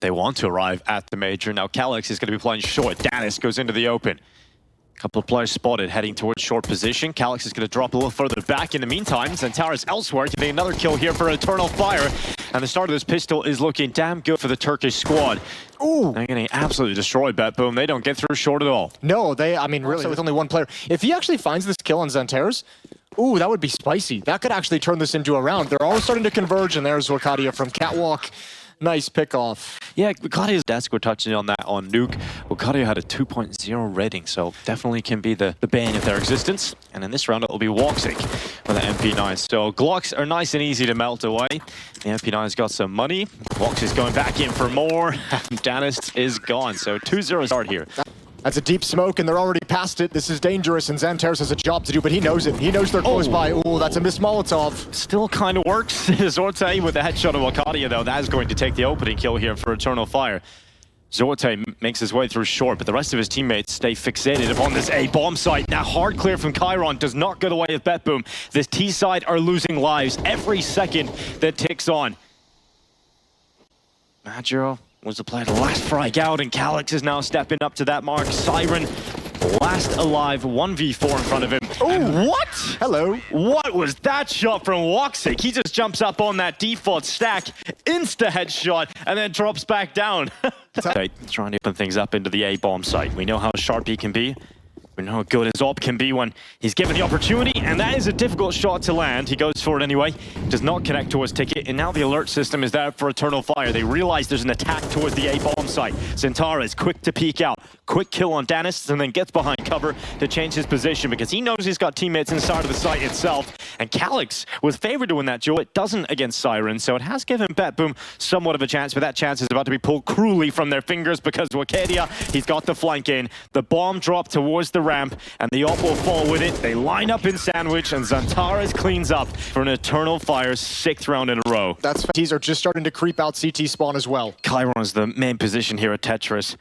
They want to arrive at the Major. Now Calyx is going to be playing short. Natus goes into the open. Couple of players spotted heading towards short position. Calyx is going to drop a little further back. In the meantime, Zantara's elsewhere, getting another kill here for Eternal Fire. And the start of this pistol is looking damn good for the Turkish squad. Ooh. They're getting absolutely destroyed, BetBoom. They don't get through short at all. No, I mean, really, with only one player. If he actually finds this kill on Zantara's, ooh, that would be spicy. That could actually turn this into a round. They're all starting to converge, and there's Wakadia from Catwalk. Nice pick-off. Yeah, Wakadia's desk, we're touching on that on Nuke. Wakadia had a 2.0 rating, so definitely can be the bane of their existence. And in this round, it'll be Woxic with the MP9. So Glocks are nice and easy to melt away. The MP9's got some money. Wox is going back in for more. Natus is gone, so 2-0 start here. That's a deep smoke, and they're already past it. This is dangerous, and Xantares has a job to do, but he knows it. He knows they're close by. Ooh, that's a missed Molotov. Still kind of works. Zorte with the headshot of Wakadia, though. That is going to take the opening kill here for Eternal Fire. Zorte makes his way through short, but the rest of his teammates stay fixated upon this A bomb site. Now, hard clear from Chiron does not go the way of BetBoom. This T side are losing lives every second that ticks on. Major was the player to last frag out, and Calyx is now stepping up to that mark. Siren, last alive, 1v4 in front of him. Oh, what? Hello. What was that shot from Woxic? He just jumps up on that default stack, insta headshot, and then drops back down. Trying to open things up into the A bomb site. We know how sharp he can be. We know how good his op can be when he's given the opportunity, and that is a difficult shot to land. He goes for it anyway, does not connect to his ticket, and now the alert system is there for Eternal Fire. They realize there's an attack towards the A bomb site. Zantara is quick to peek out, quick kill on Natus, and then gets behind cover to change his position because he knows he's got teammates inside of the site itself. And Calyx was favored to win that duel. It doesn't against Siren, so it has given BetBoom somewhat of a chance, but that chance is about to be pulled cruelly from their fingers because Wakadia, he's got the flank in. The bomb dropped towards the ramp, and the op will fall with it. They line up in sandwich, and Zantara's cleans up for an Eternal Fire 6th round in a row. That's T's are just starting to creep out CT spawn as well. Chiron is the main position here at Tetris.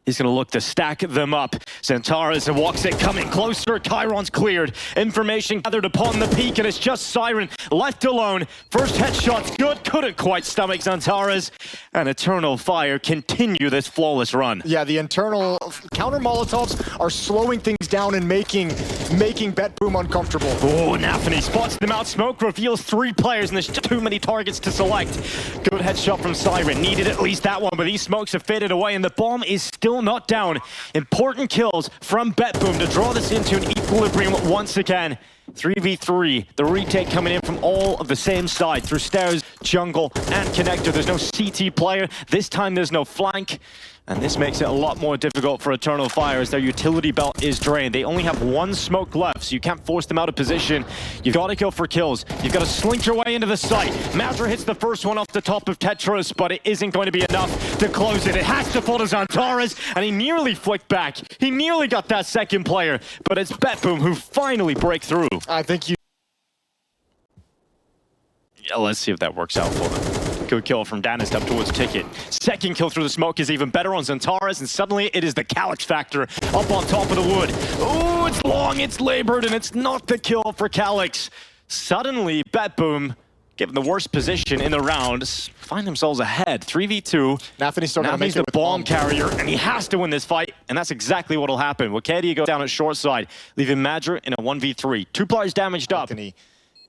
He's going to look to stack them up. Zantara's and Woxic coming closer. Chiron's cleared. Information gathered upon the peak, and it's just Siren left alone. First headshot's good. Couldn't quite stomach Zantara's. And Eternal Fire continue this flawless run. Yeah, the internal counter Molotovs are slowing things down and making BetBoom uncomfortable. Oh, Nafany spots them out. Smoke reveals 3 players, and there's just too many targets to select. Good headshot from Siren. Needed at least that one, but these smokes have faded away, and the bomb is still not down. Important kills from BetBoom to draw this into an equilibrium once again. 3v3, the retake coming in from all of the same side through stairs, jungle, and connector. There's no CT player. This time there's no flank. And this makes it a lot more difficult for Eternal Fire as their utility belt is drained. They only have 1 smoke left, so you can't force them out of position. You've got to kill for kills. You've got to slink your way into the site. Major hits the first one off the top of Tetris, but it isn't going to be enough to close it. It has to fall to Zantara's, and he nearly flicked back. He nearly got that second player, but it's BetBoom who finally break through. I think you... Yeah, let's see if that works out for them. Good kill from Natus up towards Ticket. Second kill through the smoke is even better on Zantara's, and suddenly it is the Calyx factor up on top of the wood. Ooh, it's long, it's labored, and it's not the kill for Calyx. Suddenly, BetBoom, given the worst position in the round, find themselves ahead. 3v2. Nafany's still gonna make it the with bomb carrier, and he has to win this fight, and that's exactly what'll happen. Wakadia goes down at short side, leaving Major in a 1v3. 2 players damaged up.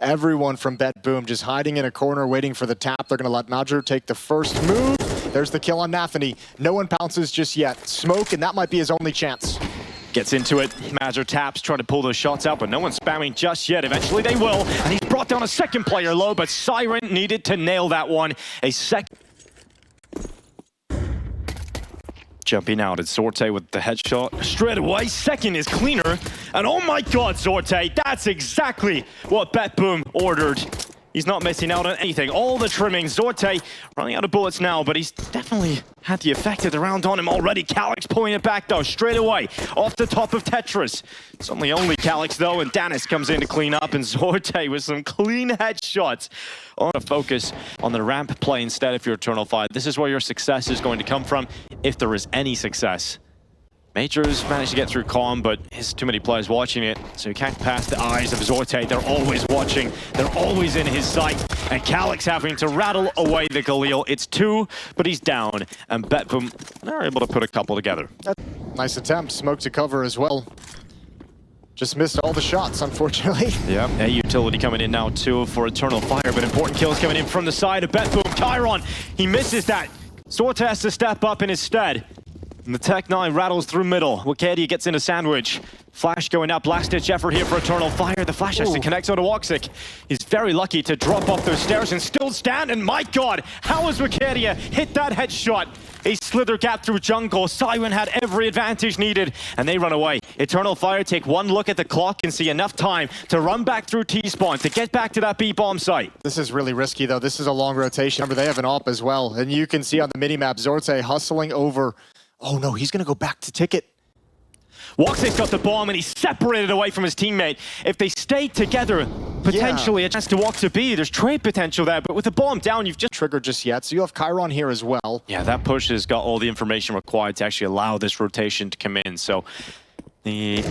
Everyone from BetBoom just hiding in a corner waiting for the tap. They're going to let Major take the first move. There's the kill on Nafany. No one pounces just yet. Smoke, and that might be his only chance. Gets into it. Major taps, trying to pull those shots out, but no one's spamming just yet. Eventually they will, and he's brought down a second player low, but Siren needed to nail that one. A second. Jumping out, it's Zorte with the headshot straight away. Second is cleaner, and oh my god, Zorte, that's exactly what BetBoom ordered. He's not missing out on anything. All the trimmings. Zorte running out of bullets now, but he's definitely had the effect of the round on him already. Calyx pulling it back, though, straight away off the top of Tetris. It's only Calyx, though, and Natus comes in to clean up, and Zorte with some clean headshots. I want to focus on the ramp play instead if you're Eternal Fire. This is where your success is going to come from, if there is any success. Major's managed to get through calm, but there's too many players watching it, so you can't pass the eyes of Zorte. They're always watching. They're always in his sight. And Calix having to rattle away the Galil. It's 2, but he's down. And BetBoom, they're able to put a couple together. Nice attempt. Smoke to cover as well. Just missed all the shots, unfortunately. Yeah, a utility coming in now too for Eternal Fire, but important kills coming in from the side of BetBoom. Chiron, he misses that. Zorte has to step up in his stead. And the Tech-9 rattles through middle. Wakadia gets into sandwich. Flash going up, last-ditch effort here for Eternal Fire. The flash has to connect onto Woxic. He's very lucky to drop off those stairs and still stand. And my God, how has Wakadia hit that headshot? A slither gap through jungle. Siren had every advantage needed, and they run away. Eternal Fire take one look at the clock and see enough time to run back through T-spawn to get back to that B-bomb site. This is really risky, though. This is a long rotation. Remember, they have an AWP as well. And you can see on the minimap, Zorte hustling over. Oh, no, he's going to go back to Ticket. Woxic's got the bomb, and he's separated away from his teammate. If they stay together, potentially a chance to walk to B. There's trade potential there, but with the bomb down, you've just triggered just yet. So you have Chiron here as well. Yeah, that push has got all the information required to actually allow this rotation to come in. So the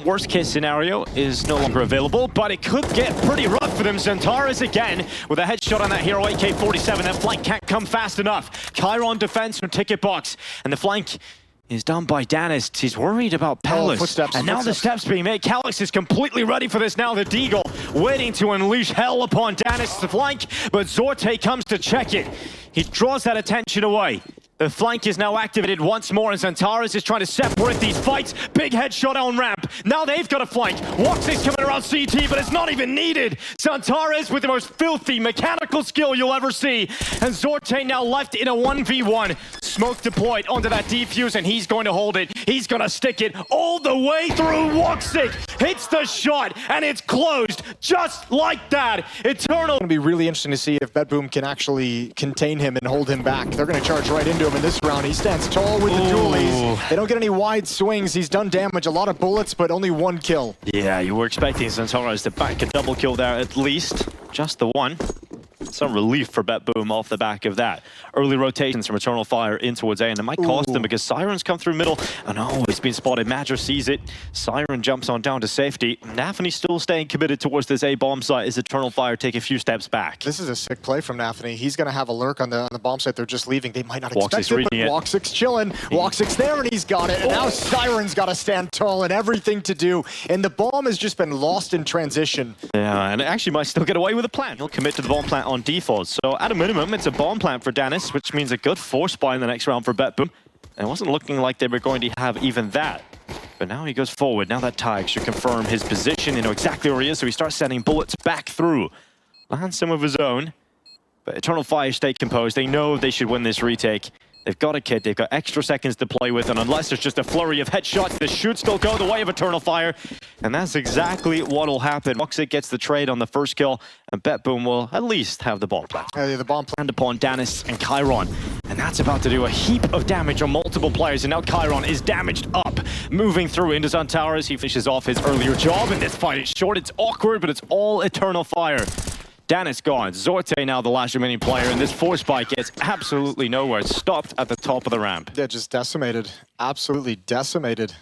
worst case scenario is no longer available, but it could get pretty rough for them. Xantares again with a headshot on that hero AK-47. That flank can't come fast enough. Chiron defense from Ticket Box, and the flank is done by Danis. He's worried about Palace. Footsteps, and now the steps being made. Calix is completely ready for this now. The Deagle waiting to unleash hell upon Danis' flank, but Zorte comes to check it. He draws that attention away. The flank is now activated once more, and Xantares is trying to separate these fights. Big headshot on ramp. Now they've got a flank. Woxic's coming around CT, but it's not even needed. Xantares with the most filthy mechanical skill you'll ever see. And Zorte now left in a 1v1. Smoke deployed onto that defuse, and he's going to hold it. He's going to stick it all the way through. Woxic hits the shot, and it's closed just like that. Eternal. It's going to be really interesting to see if BetBoom can actually contain him and hold him back. They're going to charge right into him in this round. He stands tall with the dualies. They don't get any wide swings. He's done damage, a lot of bullets, but only one kill. Yeah, you were expecting Xantares to back a double kill there at least. Just the one. Some relief for BetBoom off the back of that. Early rotations from Eternal Fire in towards A, and it might cost them because Siren's come through middle, and he's been spotted. Major sees it. Siren jumps on down to safety. Nafany still staying committed towards this A bomb site as Eternal Fire take a few steps back. This is a sick play from Nafany. He's going to have a lurk on the bomb site. They're just leaving. They might not expect it, but Woxic's chilling. Woxic's there, and he's got it. And now Siren's got to stand tall and everything to do. And the bomb has just been lost in transition. Yeah, and it actually might still get away with a plant. He'll commit to the bomb plant on default. So at a minimum, it's a bomb plant for Danis, which means a good force buy in the next round for BetBoom. And it wasn't looking like they were going to have even that. But now he goes forward. Now that tag should confirm his position. They know exactly where he is, so he starts sending bullets back through. Lands some of his own. But Eternal Fire stay composed. They know they should win this retake. They've got a kid, they've got extra seconds to play with, and unless there's just a flurry of headshots, this should still go the way of Eternal Fire. And that's exactly what'll happen. Woxic gets the trade on the first kill, and BetBoom will at least have the bomb plant. The bomb plant upon Danis and Chiron. And that's about to do a heap of damage on multiple players, and now Chiron is damaged up. Moving through into Xantares, he finishes off his earlier job in this fight. It's short, it's awkward, but it's all Eternal Fire. Danis gone. Zorte now the last remaining player, and this force bike gets absolutely nowhere. It's stopped at the top of the ramp. Yeah, just decimated. Absolutely decimated.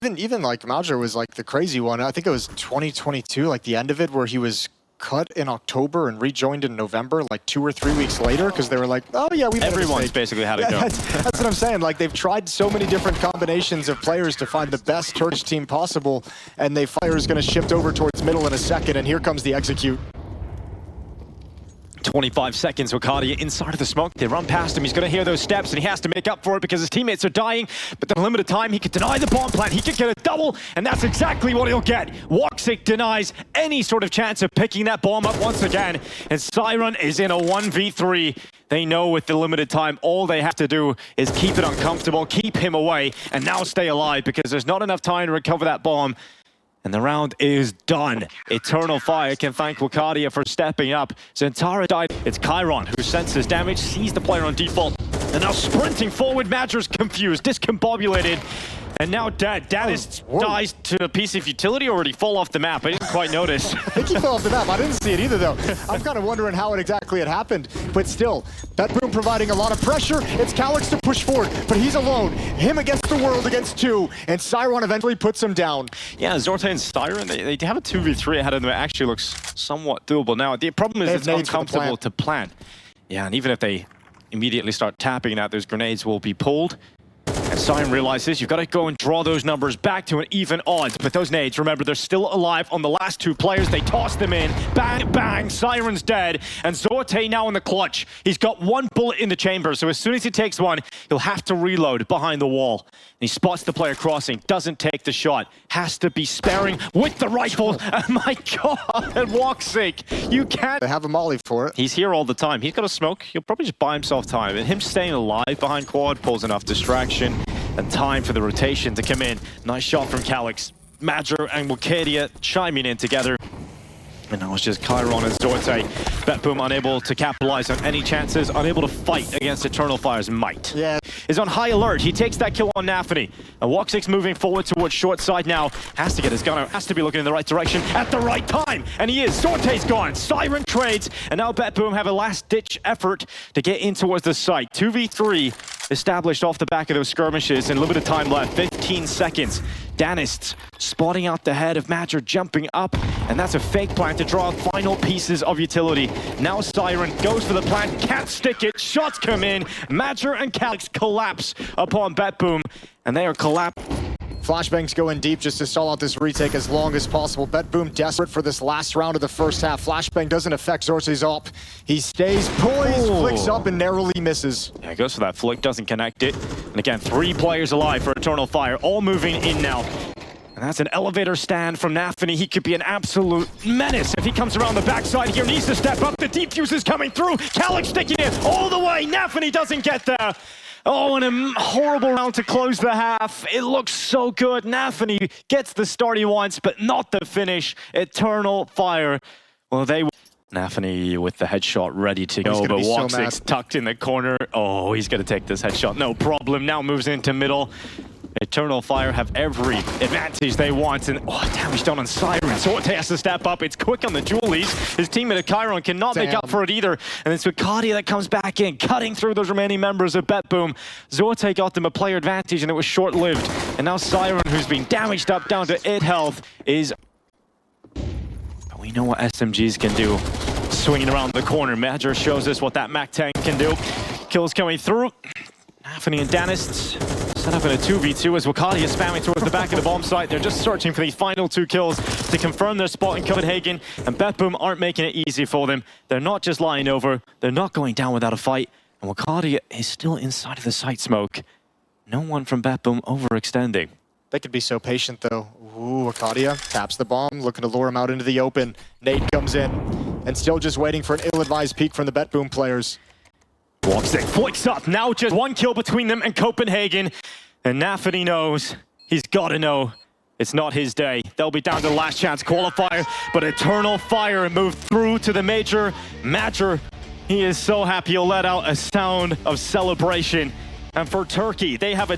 Even like Major was like the crazy one. I think it was 2022, like the end of it, where he was cut in October and rejoined in November, like 2 or 3 weeks later, because they were like, oh yeah, we made everyone's basically had it go. That's what I'm saying. Like they've tried so many different combinations of players to find the best Turkish team possible, and Fire is going to shift over towards middle in a second, and here comes the execute. 25 seconds, Wakadia inside of the smoke. They run past him. He's going to hear those steps, and he has to make up for it because his teammates are dying. But in limited time, he could deny the bomb plant. He could get a double, and that's exactly what he'll get. Woxic denies any sort of chance of picking that bomb up once again. And Siren is in a 1v3. They know with the limited time, all they have to do is keep it uncomfortable, keep him away, and now stay alive because there's not enough time to recover that bomb. And the round is done. Eternal Fire can thank Wakadia for stepping up. Xantares died. It's Chiron who senses damage, sees the player on default, and now sprinting forward. Major's confused, discombobulated. And now Natus dies to a piece of utility, or did he fall off the map? I didn't quite notice. I think he fell off the map. I didn't see it either, though. I'm kind of wondering how it exactly had happened. But still, BetBoom providing a lot of pressure. It's Calyx to push forward, but he's alone. Him against the world against two, and Siren eventually puts him down. Yeah, Zorte and Siren, they have a 2v3 ahead of them. It actually looks somewhat doable. Now, the problem is it's uncomfortable to plant. Yeah, and even if they immediately start tapping that, those grenades will be pulled. And Siren realizes you've got to go and draw those numbers back to an even odds. But those nades, remember, they're still alive on the last two players. They toss them in. Bang, bang, Siren's dead. And Zorte now in the clutch. He's got one bullet in the chamber, so as soon as he takes one, he'll have to reload behind the wall. And he spots the player crossing, doesn't take the shot. Has to be sparing with the rifle. And my God, and Woxic, you can't... They have a molly for it. He's here all the time. He's got a smoke. He'll probably just buy himself time. And him staying alive behind quad pulls enough distraction and time for the rotation to come in. Nice shot from Calyx. Major and Wokadia chiming in together. And now it's just Chiron and Zorte. BetBoom unable to capitalize on any chances, unable to fight against Eternal Fire's might. Yeah. Is on high alert. He takes that kill on Nafany. And Woxic's moving forward towards short side now. Has to get his gun out. Has to be looking in the right direction at the right time. And he is. Zorte's gone. Siren trades. And now BetBoom have a last-ditch effort to get in towards the site. 2v3 established off the back of those skirmishes and limited time left. 15 seconds. Natus spotting out the head of Major, jumping up, and that's a fake plant to draw final pieces of utility. Now Siren goes for the plant, can't stick it, shots come in, Major and Calyx collapse upon BetBoom, and they are collapsed. Flashbangs go in deep just to stall out this retake as long as possible. BetBoom desperate for this last round of the first half. Flashbang doesn't affect Zorte's op. He stays poised, flicks up, and narrowly misses. Yeah, goes for that flick, doesn't connect it. And again, 3 players alive for Eternal Fire, all moving in now. And that's an elevator stand from Nafany. He could be an absolute menace if he comes around the backside here. Needs to step up. The defuse is coming through. Calyx sticking it all the way. Nafany doesn't get there. Oh, and a horrible round to close the half. It looks so good. Nafany gets the start he wants, but not the finish. Eternal Fire. Well, Nafany with the headshot ready to go, but Woxic's tucked in the corner. Oh, he's going to take this headshot. No problem. Now moves into middle. Eternal Fire have every advantage they want, and damage done on Siren. Zorte has to step up. It's quick on the Julies. His teammate Chiron cannot make up for it either. And it's Wokadia that comes back in, cutting through those remaining members of BetBoom. Zorte got them a player advantage, and it was short-lived. And now Siren, who's been damaged up down to 8 health, is... But we know what SMGs can do. Swinging around the corner. Major shows us what that MAC-10 can do. Kills coming through. Nafany and Natus set up in a 2v2 as Wokadia is spamming towards the back of the bomb site. They're just searching for these final 2 kills to confirm their spot in Copenhagen, and BetBoom aren't making it easy for them. They're not just lying over, they're not going down without a fight, and Wokadia is still inside of the site smoke. No one from BetBoom overextending. They could be so patient, though. Ooh, Wokadia taps the bomb, looking to lure him out into the open. Nade comes in, and still just waiting for an ill-advised peek from the BetBoom players. Woxic flicks up, now just 1 kill between them and Copenhagen. And Nafany knows, he's got to know, it's not his day. They'll be down to the last chance qualifier, but Eternal Fire moved through to the Major. Major, he is so happy he'll let out a sound of celebration. And for Turkey, they have a